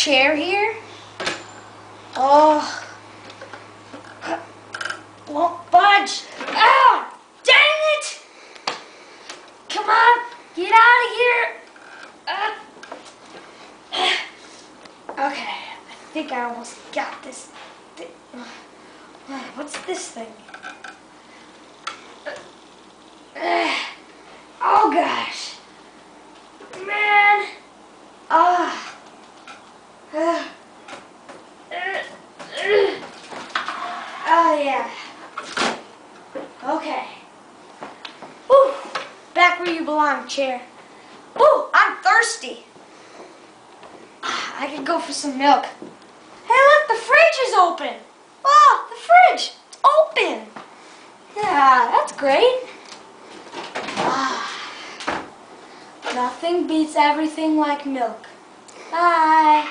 chair here. Oh. Won't budge. Ah! Dang it! Come on, get out of here. Okay, I think I almost got this. What's this thing? Oh gosh. Man. Oh yeah. Okay. Woo. Back where you belong, chair. Woo, I'm thirsty. I could go for some milk. Hey look, the fridge is open. Oh, the fridge. It's open. Yeah, that's great. Nothing beats everything like milk. Bye.